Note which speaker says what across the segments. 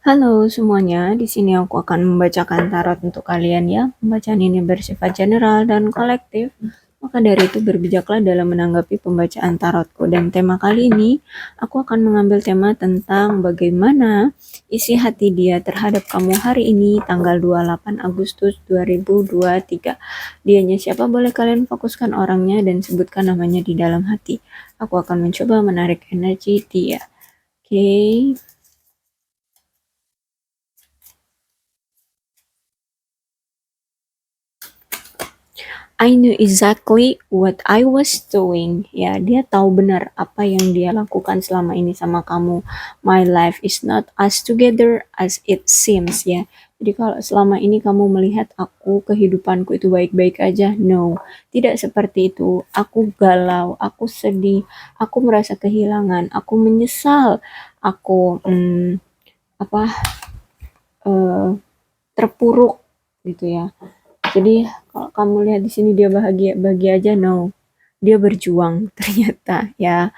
Speaker 1: Halo semuanya, di sini aku akan membacakan tarot untuk kalian ya. Pembacaan ini bersifat general dan kolektif. Maka dari itu berbijaklah dalam menanggapi pembacaan tarotku. Dan tema kali ini, aku akan mengambil tema tentang bagaimana isi hati dia terhadap kamu hari ini, tanggal 28 Agustus 2023. Dianya siapa? Boleh kalian fokuskan orangnya dan sebutkan namanya di dalam hati. Aku akan mencoba menarik energi dia. Oke. I knew exactly what I was doing. Ya, dia tahu benar apa yang dia lakukan selama ini sama kamu. My life is not as together as it seems. Ya, jadi kalau selama ini kamu melihat aku, kehidupanku itu baik-baik aja, no, tidak seperti itu. Aku galau, aku sedih, aku merasa kehilangan, aku menyesal, aku apa eh, terpuruk gitu ya. Jadi kalau kamu lihat di sini dia bahagia bahagia aja, no, dia berjuang ternyata ya.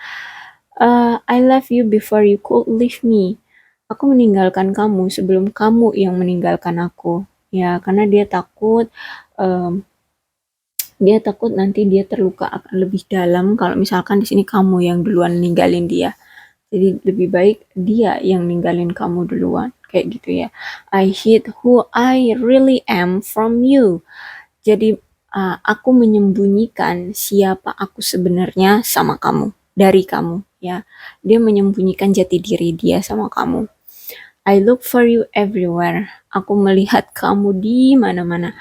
Speaker 1: I left you before you could leave me. Aku meninggalkan kamu sebelum kamu yang meninggalkan aku. Ya, karena um, dia takut nanti dia terluka akan lebih dalam kalau misalkan di sini kamu yang duluan ninggalin dia. Jadi lebih baik dia yang ninggalin kamu duluan. Kayak gitu ya. I hid who I really am from you. Jadi aku menyembunyikan siapa aku sebenarnya sama kamu, dari kamu ya. Dia menyembunyikan jati diri dia sama kamu. I look for you everywhere. Aku melihat kamu di mana-mana.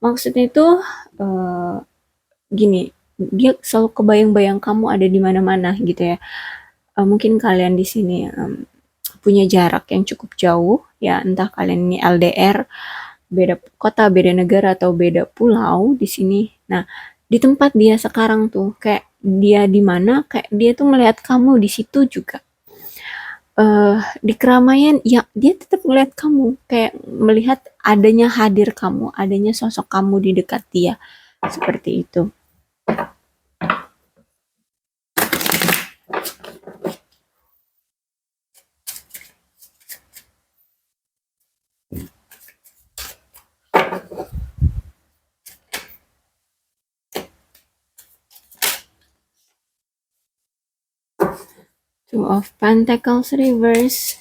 Speaker 1: Maksudnya itu uh, gini, dia selalu kebayang-bayang kamu ada di mana-mana gitu ya. Mungkin kalian di sini punya jarak yang cukup jauh ya, entah kalian ini LDR, beda kota, beda negara atau beda pulau di sini. Nah, di tempat dia sekarang tuh kayak dia di mana, kayak dia tuh melihat kamu di situ juga. Di keramaian ya dia tetap melihat kamu, kayak melihat adanya hadir kamu, adanya sosok kamu di dekat dia. Seperti itu. Two of Pentacles reverse.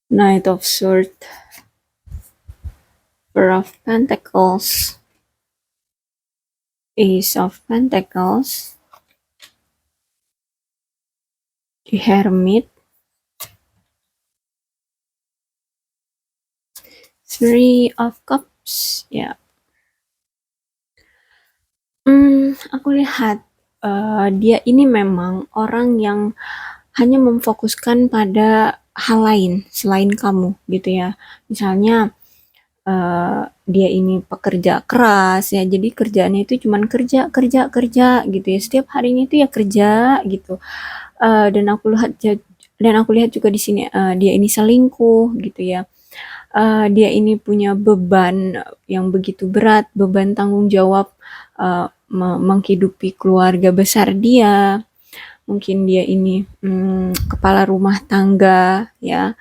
Speaker 1: Knight of Swords. Four of Pentacles. Ace of Pentacles. The Hermit. Three of Cups. Ya. Aku lihat dia ini memang orang yang hanya memfokuskan pada hal lain selain kamu gitu ya. Misalnya dia ini pekerja keras ya, jadi kerjaannya itu cuman kerja kerja kerja gitu ya. Setiap harinya itu ya kerja gitu. Dan aku lihat juga di sini dia ini selingkuh gitu ya. Dia ini punya beban yang begitu berat, beban tanggung jawab menghidupi keluarga besar dia. Mungkin dia ini kepala rumah tangga ya,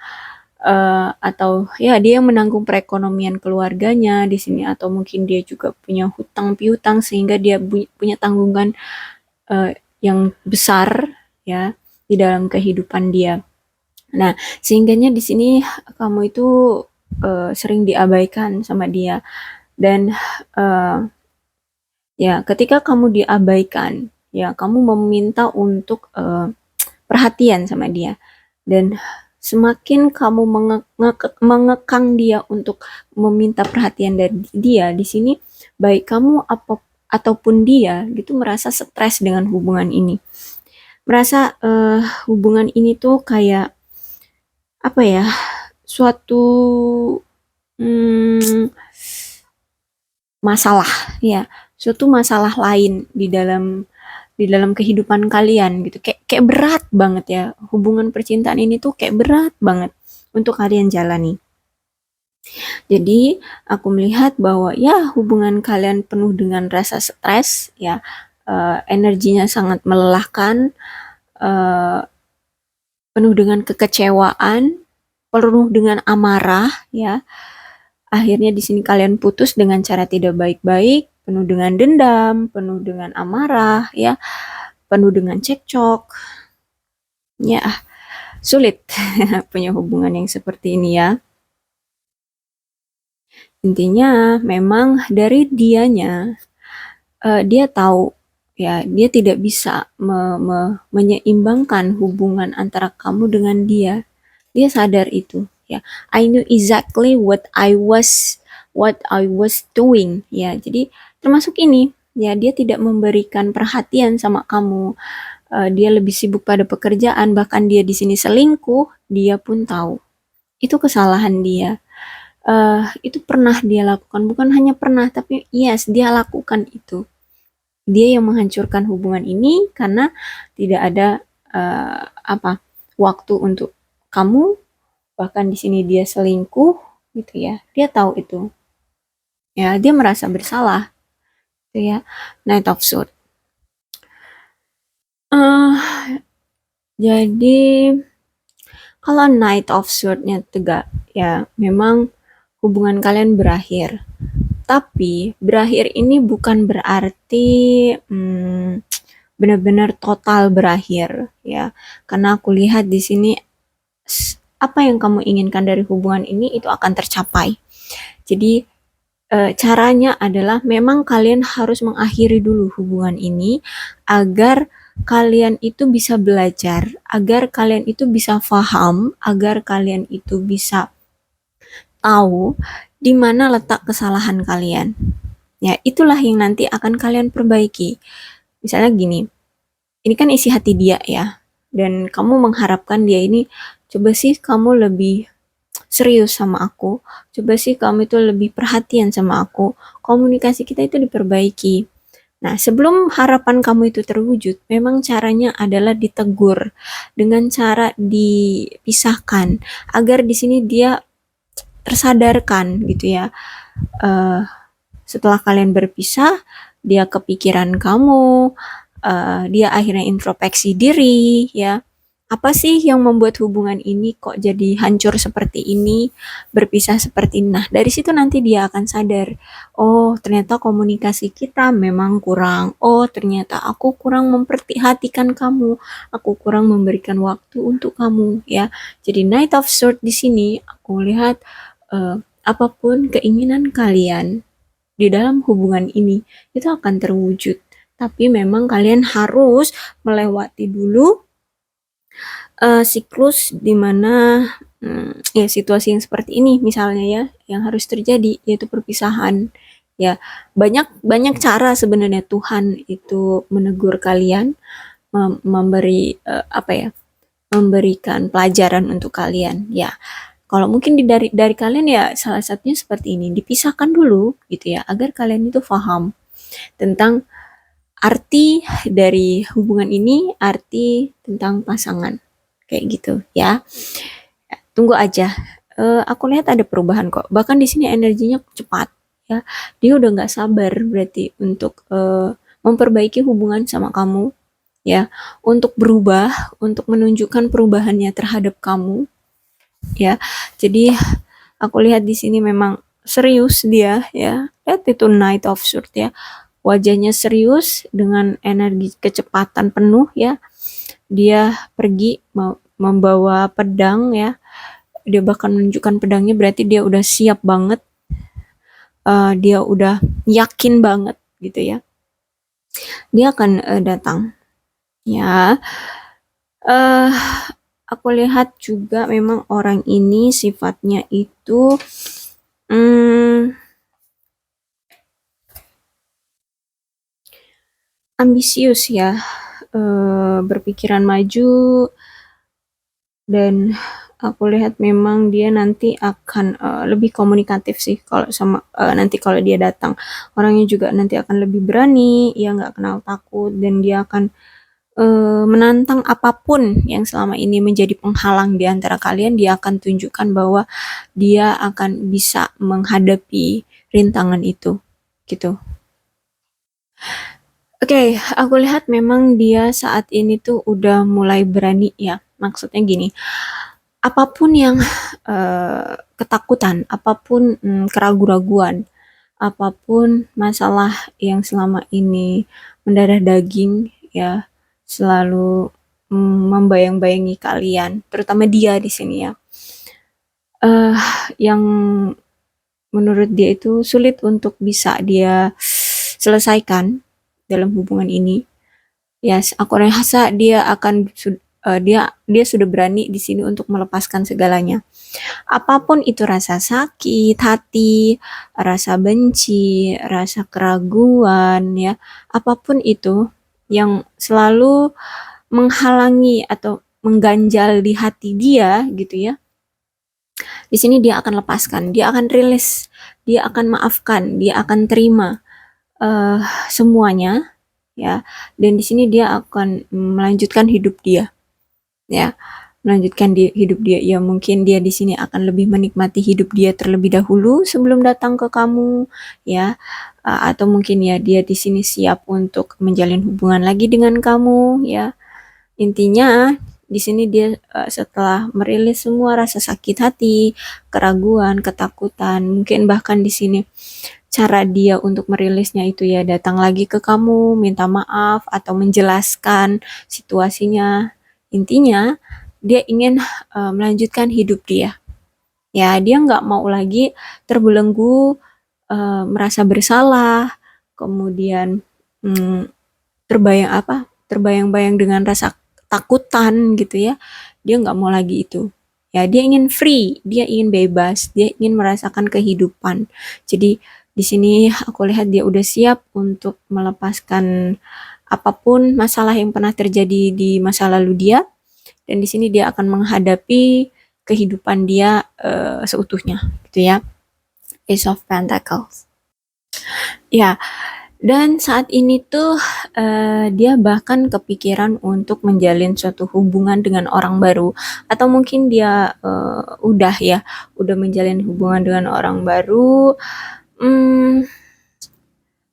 Speaker 1: atau ya dia yang menanggung perekonomian keluarganya di sini, atau mungkin dia juga punya hutang piutang sehingga dia punya tanggungan yang besar ya di dalam kehidupan dia. Nah, sehingganya di sini kamu itu sering diabaikan sama dia, dan ya ketika kamu diabaikan, ya kamu meminta untuk perhatian sama dia, dan semakin kamu mengekang dia untuk meminta perhatian dari dia di sini, baik kamu ataupun dia gitu merasa stres dengan hubungan ini, merasa hubungan ini tuh kayak apa ya, suatu hmm, masalah ya, suatu masalah lain di dalam kehidupan kalian gitu, kayak berat banget ya, hubungan percintaan ini tuh kayak berat banget untuk kalian jalani. Jadi aku melihat bahwa ya hubungan kalian penuh dengan rasa stres ya, energinya sangat melelahkan, eh, penuh dengan kekecewaan, penuh dengan amarah, ya. Akhirnya di sini kalian putus dengan cara tidak baik-baik, penuh dengan dendam, penuh dengan amarah, ya, penuh dengan cekcok. Ya, sulit punya hubungan yang seperti ini ya. Intinya memang dari dianya, dia tahu ya, dia tidak bisa menyeimbangkan hubungan antara kamu dengan dia. Dia sadar itu ya. I knew exactly what I was doing ya. Jadi termasuk ini ya, dia tidak memberikan perhatian sama kamu. Dia lebih sibuk pada pekerjaan, bahkan dia di sini selingkuh, dia pun tahu. Itu kesalahan dia. Itu pernah dia lakukan, bukan hanya pernah, tapi yes, dia lakukan itu. Dia yang menghancurkan hubungan ini karena tidak ada apa waktu untuk kamu, bahkan di sini dia selingkuh gitu ya. Dia tahu itu. Ya, dia merasa bersalah gitu ya. Knight of Swords. Eh, jadi kalau Knight of Sword-nya tegak, ya memang hubungan kalian berakhir. Tapi berakhir ini bukan berarti benar-benar total berakhir ya. Karena aku lihat di sini apa yang kamu inginkan dari hubungan ini itu akan tercapai. Jadi caranya adalah memang kalian harus mengakhiri dulu hubungan ini agar kalian itu bisa belajar, agar kalian itu bisa paham, agar kalian itu bisa tahu di mana letak kesalahan kalian. Ya, itulah yang nanti akan kalian perbaiki. Misalnya gini, ini kan isi hati dia ya, dan kamu mengharapkan dia ini, coba sih kamu lebih serius sama aku, coba sih kamu itu lebih perhatian sama aku, komunikasi kita itu diperbaiki. Nah, sebelum harapan kamu itu terwujud, memang caranya adalah ditegur dengan cara dipisahkan, agar di sini dia tersadarkan gitu ya. Eh, Setelah kalian berpisah, dia kepikiran kamu, dia akhirnya introspeksi diri ya. Apa sih yang membuat hubungan ini kok jadi hancur seperti ini, berpisah seperti ini. Nah, dari situ nanti dia akan sadar, oh ternyata komunikasi kita memang kurang, oh ternyata aku kurang memperhatikan kamu, aku kurang memberikan waktu untuk kamu ya. Jadi Knight of Swords di sini aku lihat apapun keinginan kalian di dalam hubungan ini itu akan terwujud. Tapi memang kalian harus melewati dulu siklus di mana ya situasi yang seperti ini misalnya ya yang harus terjadi, yaitu perpisahan. Ya, banyak banyak cara sebenarnya Tuhan itu menegur kalian, memberi apa ya? Memberikan pelajaran untuk kalian. Ya, kalau mungkin dari kalian ya salah satunya seperti ini, dipisahkan dulu gitu ya agar kalian itu paham tentang arti dari hubungan ini, arti tentang pasangan. Kayak gitu ya. Tunggu aja. Aku lihat ada perubahan kok. Bahkan di sini energinya cepat ya. Dia udah nggak sabar berarti untuk memperbaiki hubungan sama kamu ya, untuk berubah, untuk menunjukkan perubahannya terhadap kamu ya. Jadi aku lihat di sini memang serius dia ya. Lihat itu Knight of Swords ya. Wajahnya serius dengan energi kecepatan penuh ya. Dia pergi membawa pedang ya. Dia bahkan menunjukkan pedangnya, berarti dia udah siap banget. Dia udah yakin banget gitu ya. Dia akan datang. Ya. Eh aku lihat juga memang orang ini sifatnya itu ambisius ya, berpikiran maju, dan aku lihat memang dia nanti akan lebih komunikatif sih kalau sama nanti kalau dia datang. Orangnya juga nanti akan lebih berani, ya nggak kenal takut, dan dia akan menantang apapun yang selama ini menjadi penghalang di antara kalian. Dia akan tunjukkan bahwa dia akan bisa menghadapi rintangan itu gitu. Oke, aku lihat memang dia saat ini tuh udah mulai berani ya. Maksudnya gini, apapun yang ketakutan, apapun keraguan-raguan, apapun masalah yang selama ini mendarah daging ya, selalu membayang-bayangi kalian, terutama dia di sini ya. eh yang menurut dia itu sulit untuk bisa dia selesaikan dalam hubungan ini. Ya, aku rasa dia akan dia sudah berani di sini untuk melepaskan segalanya. Apapun itu rasa sakit hati, rasa benci, rasa keraguan ya, apapun itu yang selalu menghalangi atau mengganjal di hati dia gitu ya. Di sini dia akan lepaskan, dia akan rilis, dia akan maafkan, dia akan terima eh semuanya ya. Dan di sini dia akan melanjutkan hidup dia ya, melanjutkan hidup dia ya. Mungkin dia di sini akan lebih menikmati hidup dia terlebih dahulu sebelum datang ke kamu ya. Atau mungkin ya dia di sini siap untuk menjalin hubungan lagi dengan kamu ya. Intinya di sini dia setelah merilis semua rasa sakit hati, keraguan, ketakutan, mungkin bahkan di sini cara dia untuk merilisnya itu ya datang lagi ke kamu, minta maaf atau menjelaskan situasinya. Intinya dia ingin melanjutkan hidup dia. Ya, dia nggak mau lagi terbelenggu, merasa bersalah, kemudian mm, terbayang-bayang dengan rasa takutan gitu ya. Dia nggak mau lagi itu. Ya, dia ingin free, dia ingin bebas, dia ingin merasakan kehidupan. Jadi di sini aku lihat dia udah siap untuk melepaskan apapun masalah yang pernah terjadi di masa lalu dia, dan di sini dia akan menghadapi kehidupan dia seutuhnya gitu ya. Ace of Pentacles. Ya, dan saat ini tuh dia bahkan kepikiran untuk menjalin suatu hubungan dengan orang baru, atau mungkin dia udah ya, udah menjalin hubungan dengan orang baru. Hmm,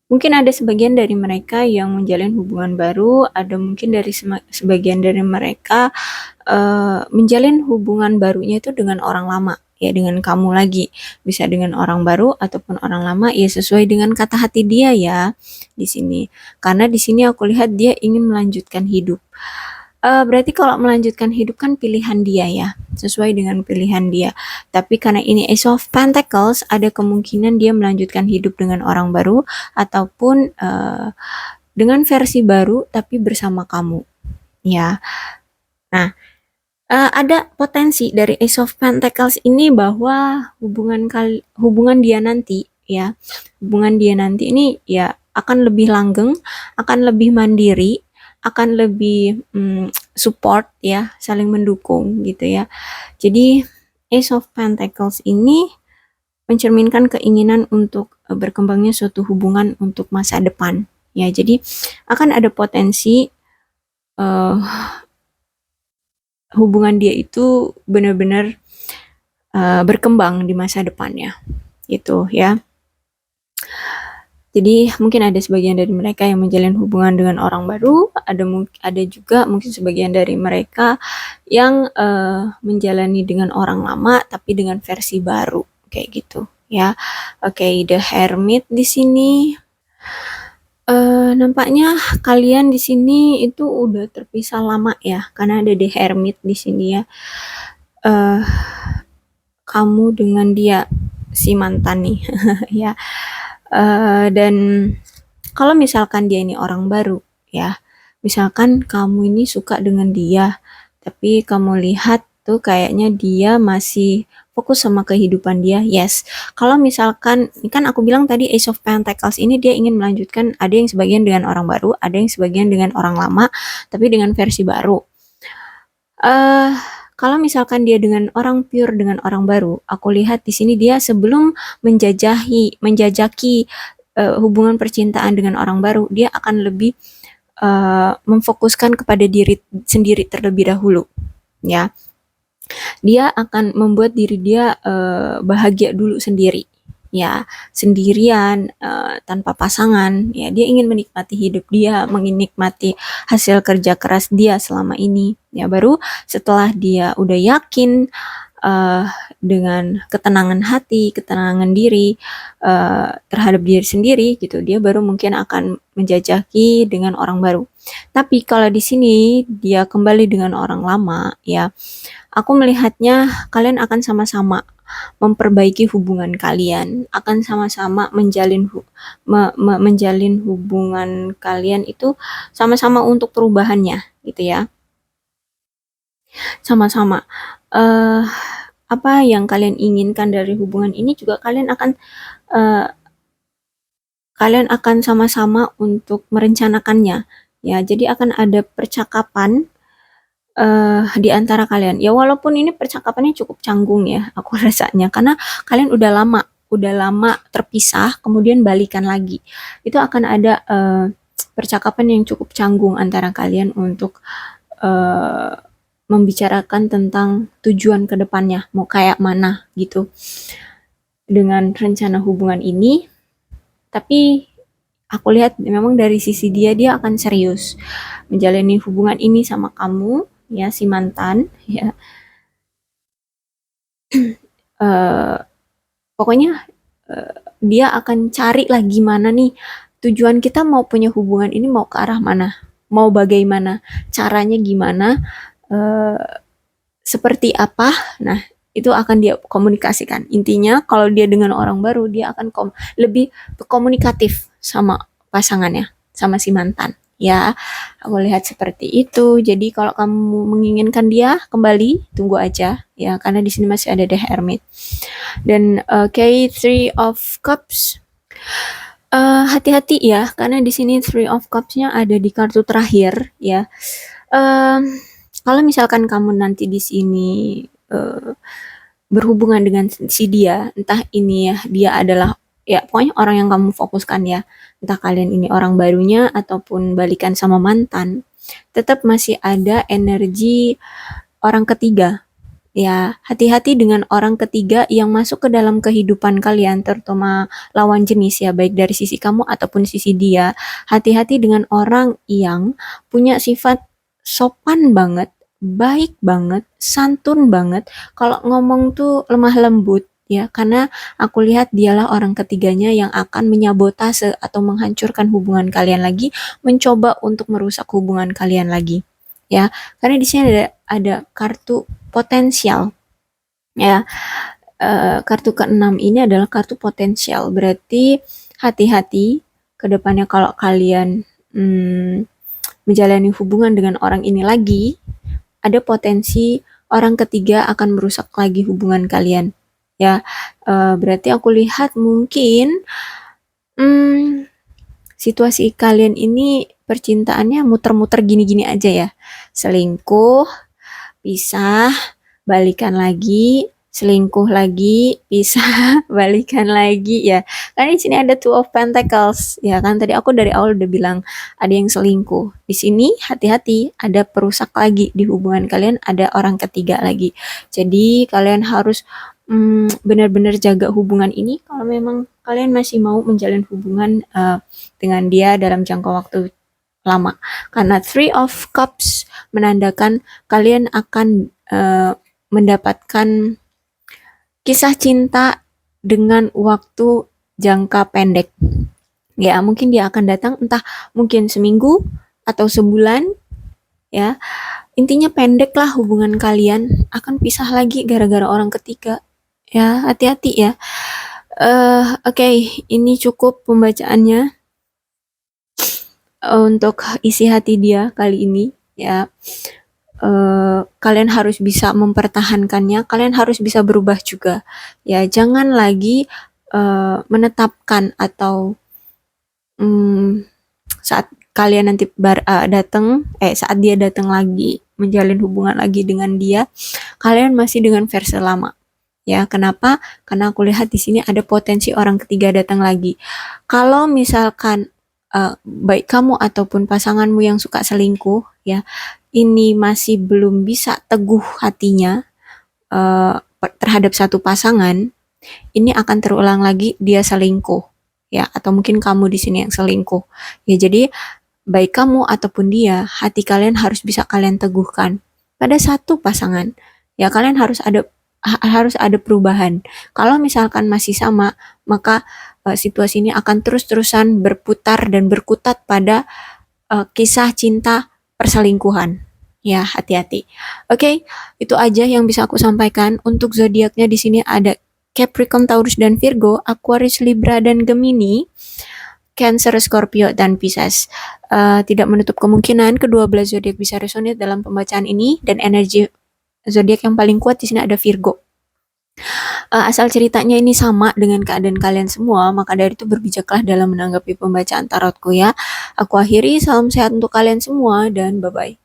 Speaker 1: Mungkin ada sebagian dari mereka yang menjalin hubungan baru, ada mungkin dari sebagian dari mereka menjalin hubungan barunya itu dengan orang lama, ya dengan kamu lagi. Bisa dengan orang baru ataupun orang lama, ya sesuai dengan kata hati dia ya di sini. Karena di sini aku lihat dia ingin melanjutkan hidup. Berarti kalau melanjutkan hidup kan pilihan dia ya, sesuai dengan pilihan dia. Tapi karena ini Ace of Pentacles, ada kemungkinan dia melanjutkan hidup dengan orang baru ataupun dengan versi baru tapi bersama kamu. Ya. Nah, ada potensi dari Ace of Pentacles ini bahwa hubungan dia nanti ya, hubungan dia nanti ini ya akan lebih langgeng, akan lebih mandiri, akan lebih support ya, saling mendukung gitu ya. Jadi Ace of Pentacles ini mencerminkan keinginan untuk berkembangnya suatu hubungan untuk masa depan ya. Jadi akan ada potensi uh, hubungan dia itu benar-benar berkembang di masa depannya gitu ya. Jadi mungkin ada sebagian dari mereka yang menjalin hubungan dengan orang baru, ada juga mungkin sebagian dari mereka yang menjalani dengan orang lama tapi dengan versi baru kayak gitu ya. Oke, The Hermit di sini. Nampaknya kalian di sini itu udah terpisah lama ya, karena ada The Hermit di sini ya. Eh, Kamu dengan dia, si mantan nih, ya. Dan kalau misalkan dia ini orang baru, ya, misalkan kamu ini suka dengan dia, tapi kamu lihat tuh kayaknya dia masih fokus sama kehidupan dia, yes. Kalau misalkan, kan aku bilang tadi Ace of Pentacles ini dia ingin melanjutkan, ada yang sebagian dengan orang baru, ada yang sebagian dengan orang lama, tapi dengan versi baru. Eh, Kalau misalkan dia dengan orang pure, dengan orang baru, aku lihat di sini dia sebelum menjajaki hubungan percintaan dengan orang baru, dia akan lebih memfokuskan kepada diri sendiri terlebih dahulu, ya. Dia akan membuat diri dia bahagia dulu sendiri, ya sendirian, tanpa pasangan, ya dia ingin menikmati hidup dia, menikmati hasil kerja keras dia selama ini. Ya baru setelah dia udah yakin uh, dengan ketenangan hati, ketenangan diri terhadap diri sendiri gitu, dia baru mungkin akan menjajaki dengan orang baru. Tapi kalau di sini dia kembali dengan orang lama, ya aku melihatnya kalian akan sama-sama memperbaiki hubungan kalian, akan sama-sama menjalin hubungan kalian itu sama-sama untuk perubahannya, gitu ya. Sama-sama. eh Apa yang kalian inginkan dari hubungan ini juga eh, kalian akan sama-sama untuk merencanakannya. Ya, jadi akan ada percakapan di antara kalian. Ya walaupun ini percakapannya cukup canggung ya, aku rasanya karena kalian udah lama terpisah, kemudian balikan lagi. Itu akan ada percakapan yang cukup canggung antara kalian untuk eh, membicarakan tentang tujuan ke depannya, mau kayak mana gitu. Dengan rencana hubungan ini, tapi aku lihat memang dari sisi dia akan serius menjalani hubungan ini sama kamu, ya si mantan, ya. eh Pokoknya dia akan cari lah gimana nih tujuan kita mau punya hubungan ini mau ke arah mana, mau bagaimana, caranya gimana, eh, seperti apa. Nah, itu akan dia komunikasikan. Intinya kalau dia dengan orang baru, dia akan lebih komunikatif sama pasangannya, sama si mantan. Ya, aku lihat seperti itu. Jadi kalau kamu menginginkan dia kembali, tunggu aja ya, karena di sini masih ada The Hermit. Dan K3 of Cups, hati-hati ya, karena di sini Three of Cups-nya ada di kartu terakhir ya. Em, Kalau misalkan kamu nanti di sini eh, berhubungan dengan si dia, entah ini ya dia adalah ya pokoknya orang yang kamu fokuskan ya, entah kalian ini orang barunya ataupun balikan sama mantan, tetap masih ada energi orang ketiga. Ya, hati-hati dengan orang ketiga yang masuk ke dalam kehidupan kalian, terutama lawan jenis ya, baik dari sisi kamu ataupun sisi dia. Hati-hati dengan orang yang punya sifat sopan banget, baik banget, santun banget. Kalau ngomong tuh lemah lembut ya, karena aku lihat dialah orang ketiganya yang akan menyabotase atau menghancurkan hubungan kalian lagi, mencoba untuk merusak hubungan kalian lagi. Ya, karena di sini ada kartu potensial ya. Kartu keenam ini adalah kartu potensial, berarti hati-hati ke depannya kalau kalian menjalani hubungan dengan orang ini lagi, ada potensi orang ketiga akan merusak lagi hubungan kalian ya. Berarti aku lihat mungkin situasi kalian ini percintaannya muter-muter gini-gini aja ya, selingkuh, pisah, balikan lagi, selingkuh lagi, pisah, balikan lagi ya. Karena di sini ada Two of Pentacles ya kan, tadi aku dari awal udah bilang ada yang selingkuh. Di sini hati-hati, ada perusak lagi di hubungan kalian, ada orang ketiga lagi. Jadi kalian harus benar-benar jaga hubungan ini kalau memang kalian masih mau menjalin hubungan dengan dia dalam jangka waktu lama. Karena Three of Cups menandakan kalian akan mendapatkan kisah cinta dengan waktu jangka pendek. Ya, mungkin dia akan datang entah mungkin seminggu atau sebulan ya. Intinya pendek lah hubungan kalian, akan pisah lagi gara-gara orang ketiga. Ya, hati-hati ya. Oke, ini cukup pembacaannya untuk isi hati dia kali ini ya. Kalian harus bisa mempertahankannya, kalian harus bisa berubah juga ya. Jangan lagi menetapkan atau saat kalian nanti saat dia datang lagi menjalin hubungan lagi dengan dia, kalian masih dengan versi lama ya. Kenapa? Karena aku lihat di sini ada potensi orang ketiga datang lagi. Kalau misalkan baik kamu ataupun pasanganmu yang suka selingkuh ya, ini masih belum bisa teguh hatinya terhadap satu pasangan, ini akan terulang lagi, dia selingkuh ya, atau mungkin kamu di sini yang selingkuh ya. Jadi baik kamu ataupun dia, hati kalian harus bisa kalian teguhkan pada satu pasangan ya. Kalian harus ada perubahan. Kalau misalkan masih sama, maka situasi ini akan terus-terusan berputar dan berkutat pada kisah cinta perselingkuhan. Ya, hati-hati. Oke, itu aja yang bisa aku sampaikan. Untuk zodiaknya di sini ada Capricorn, Taurus, dan Virgo, Aquarius, Libra, dan Gemini, Cancer, Scorpio, dan Pisces. Tidak menutup kemungkinan kedua belas zodiak bisa resonate dalam pembacaan ini, dan energi zodiak yang paling kuat di sini ada Virgo. Asal ceritanya ini sama dengan keadaan kalian semua, maka dari itu berbijaklah dalam menanggapi pembacaan tarotku ya. Aku akhiri, salam sehat untuk kalian semua, dan bye-bye.